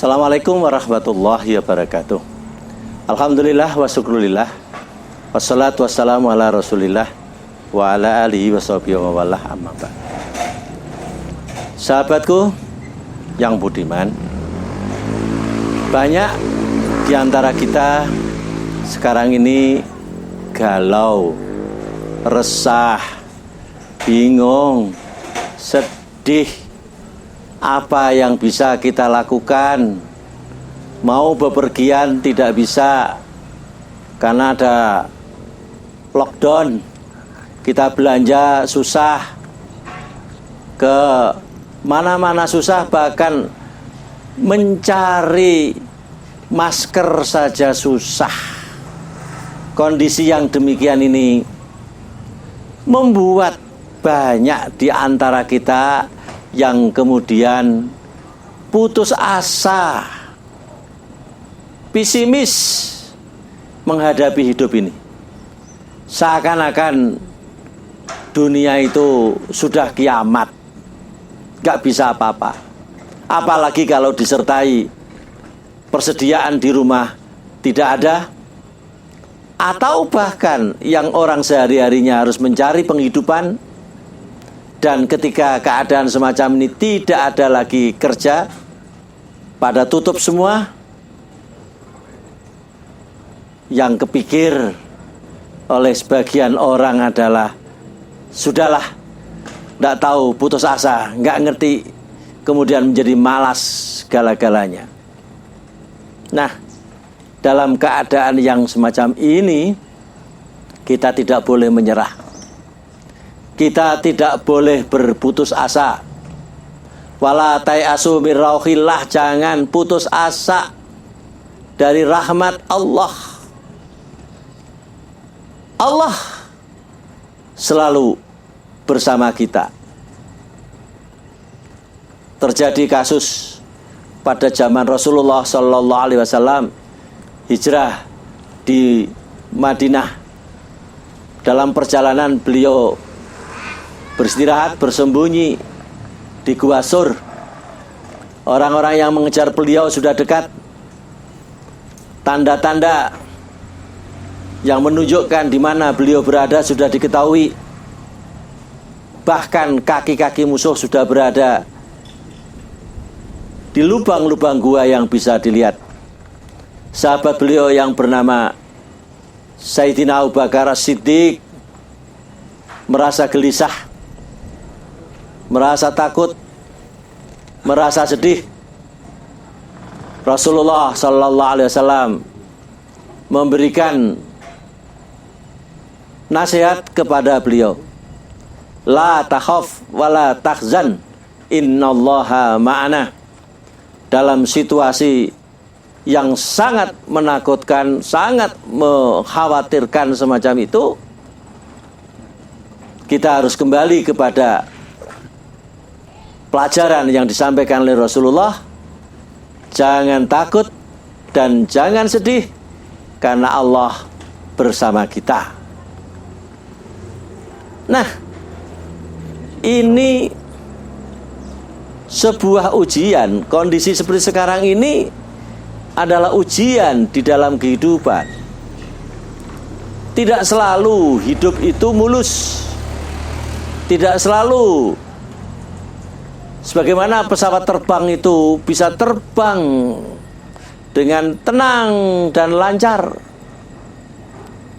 Assalamualaikum warahmatullahi wabarakatuh. Alhamdulillah wa syukrulillah. Wassalatu wassalamu ala rasulillah wa ala alihi wa sahbihi wa mawalah, amma ba'd. Sahabatku yang budiman, banyak di antara kita sekarang ini galau, resah, bingung, sedih. Apa yang bisa kita lakukan? Mau bepergian tidak bisa karena ada lockdown. Kita belanja susah, ke mana-mana susah, bahkan mencari masker saja susah. Kondisi yang demikian ini membuat banyak di antara kita yang kemudian putus asa, pesimis menghadapi hidup ini. Seakan-akan dunia itu sudah kiamat, gak bisa apa-apa. Apalagi kalau disertai persediaan di rumah tidak ada, atau bahkan yang orang sehari-harinya harus mencari penghidupan. Dan ketika keadaan semacam ini tidak ada lagi kerja, pada tutup semua, yang kepikir oleh sebagian orang adalah sudahlah, tidak tahu, putus asa, nggak ngerti, kemudian menjadi malas segala-galanya. Nah, dalam keadaan yang semacam ini, kita tidak boleh menyerah. Kita tidak boleh berputus asa. Wala tai'asu min rauhillah, jangan putus asa dari rahmat Allah. Allah selalu bersama kita. Terjadi kasus pada zaman Rasulullah Sallallahu Alaihi Wasallam hijrah di Madinah. Dalam perjalanan beliau beristirahat, bersembunyi di Gua Sur. Orang-orang yang mengejar beliau sudah dekat. Tanda-tanda yang menunjukkan di mana beliau berada sudah diketahui. Bahkan kaki-kaki musuh sudah berada di lubang-lubang gua yang bisa dilihat. Sahabat beliau yang bernama Sayyidina Abu Bakar As-Siddiq merasa gelisah, merasa takut, merasa sedih. Rasulullah Sallallahu Alaihi Wasallam memberikan nasihat kepada beliau, la takhaf wa la tahzan, innallaha ma'ana. Dalam situasi yang sangat menakutkan, sangat mengkhawatirkan semacam itu, kita harus kembali kepada pelajaran yang disampaikan oleh Rasulullah. Jangan takut dan jangan sedih, karena Allah bersama kita. Nah, ini sebuah ujian. Kondisi seperti sekarang ini adalah ujian di dalam kehidupan. Tidak selalu hidup itu mulus. Tidak selalu sebagaimana pesawat terbang itu bisa terbang dengan tenang dan lancar.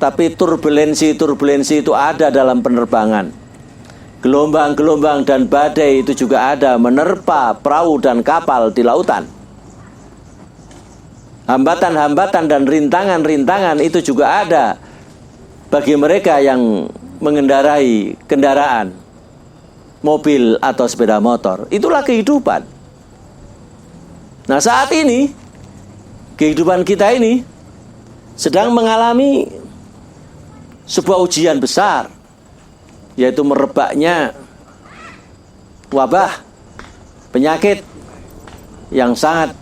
Tapi turbulensi itu ada dalam penerbangan. Gelombang-gelombang dan badai itu juga ada menerpa perahu dan kapal di lautan. Hambatan-hambatan dan rintangan-rintangan itu juga ada bagi mereka yang mengendarai kendaraan, mobil atau sepeda motor. Itulah kehidupan. Nah, saat ini kehidupan kita ini sedang mengalami sebuah ujian besar, yaitu merebaknya wabah, penyakit yang sangat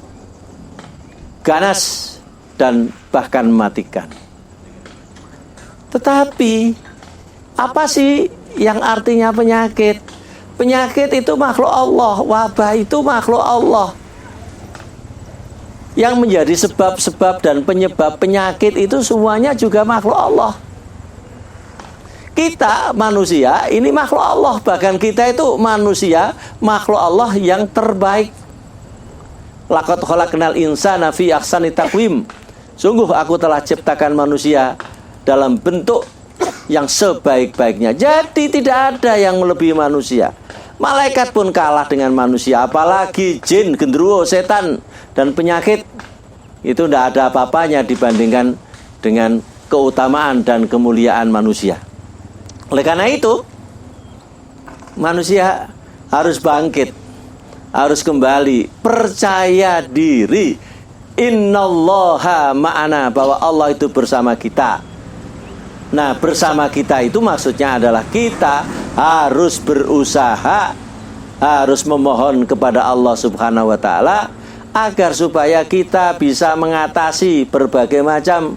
ganas dan bahkan mematikan. Tetapi apa sih yang artinya penyakit? Penyakit itu makhluk Allah, wabah itu makhluk Allah. Yang menjadi sebab-sebab dan penyebab penyakit itu semuanya juga makhluk Allah. Kita manusia ini makhluk Allah. Bahkan kita itu manusia makhluk Allah yang terbaik. Laqad khalaqnal insana fi ahsani taqwim. Sungguh aku telah ciptakan manusia dalam bentuk yang sebaik-baiknya. Jadi tidak ada yang melebihi manusia. Malaikat pun kalah dengan manusia, apalagi jin, genderuwo, setan, dan penyakit. Itu tidak ada apa-apanya dibandingkan dengan keutamaan dan kemuliaan manusia. Oleh karena itu, manusia harus bangkit, harus kembali, percaya diri. Innallaha ma'ana, bahwa Allah itu bersama kita. Nah, bersama kita itu maksudnya adalah kita harus berusaha, harus memohon kepada Allah Subhanahu wa Ta'ala agar supaya kita bisa mengatasi berbagai macam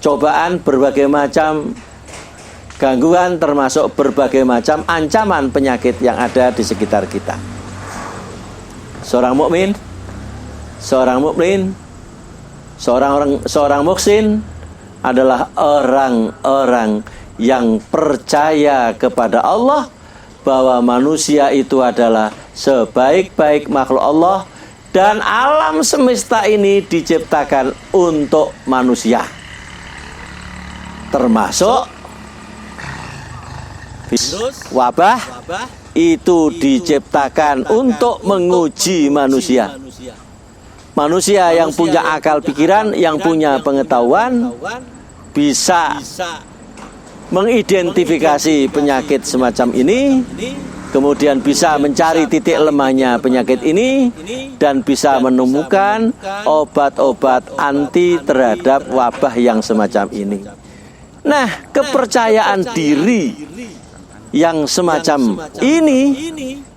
cobaan, berbagai macam gangguan, termasuk berbagai macam ancaman penyakit yang ada di sekitar kita. Seorang mukmin, seorang muhsin adalah orang-orang yang percaya kepada Allah, bahwa manusia itu adalah sebaik-baik makhluk Allah dan alam semesta ini diciptakan untuk manusia, termasuk wabah itu diciptakan untuk menguji manusia. Manusia yang punya akal pikiran, yang punya pengetahuan, bisa mengidentifikasi penyakit semacam ini, kemudian bisa mencari titik lemahnya penyakit ini, dan bisa menemukan obat-obat anti terhadap wabah yang semacam ini. Nah, kepercayaan diri yang semacam ini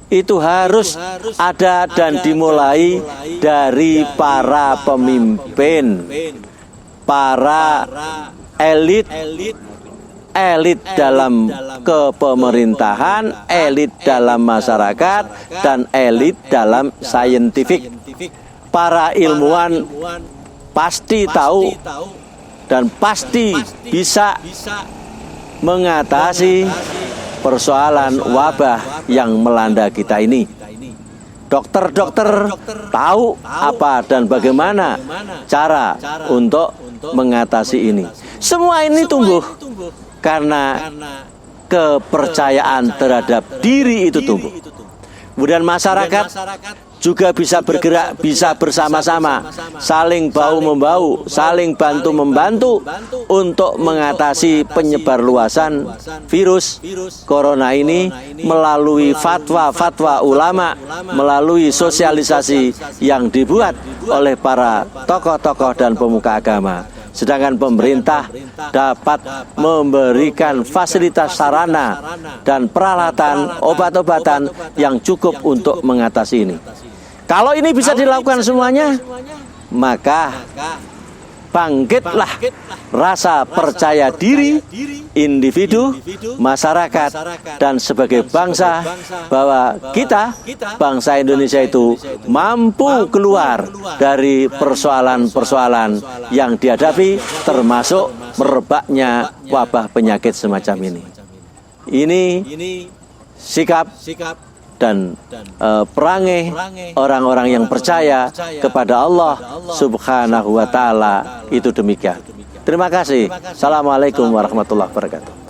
itu harus ada dan dimulai dari para pemimpin, para elit dalam kepemerintahan, elit dalam masyarakat, dan elit dalam saintifik. Para ilmuwan pasti tahu dan pasti bisa mengatasi persoalan wabah yang melanda kita ini. Dokter-dokter tahu apa dan bagaimana cara untuk mengatasi ini. Semua ini tumbuh karena kepercayaan terhadap diri itu tumbuh. Kemudian masyarakat juga bisa bergerak, bisa bersama-sama, saling bahu-membahu, saling bantu-membantu untuk mengatasi penyebar luasan virus corona ini melalui fatwa-fatwa ulama, melalui sosialisasi yang dibuat oleh para tokoh-tokoh dan pemuka agama. Sedangkan pemerintah dapat memberikan fasilitas sarana dan peralatan, obat-obatan yang cukup untuk mengatasi ini. Kalau ini bisa dilakukan semuanya, maka bangkitlah rasa percaya diri individu, masyarakat, dan sebagai bangsa, bahwa kita, bangsa Indonesia itu mampu keluar dari persoalan-persoalan yang dihadapi, termasuk merebaknya wabah penyakit semacam ini. Ini sikap dan perangai orang-orang yang percaya kepada Allah Subhanahu wa Ta'ala itu demikian. Terima kasih. Assalamualaikum warahmatullahi wabarakatuh.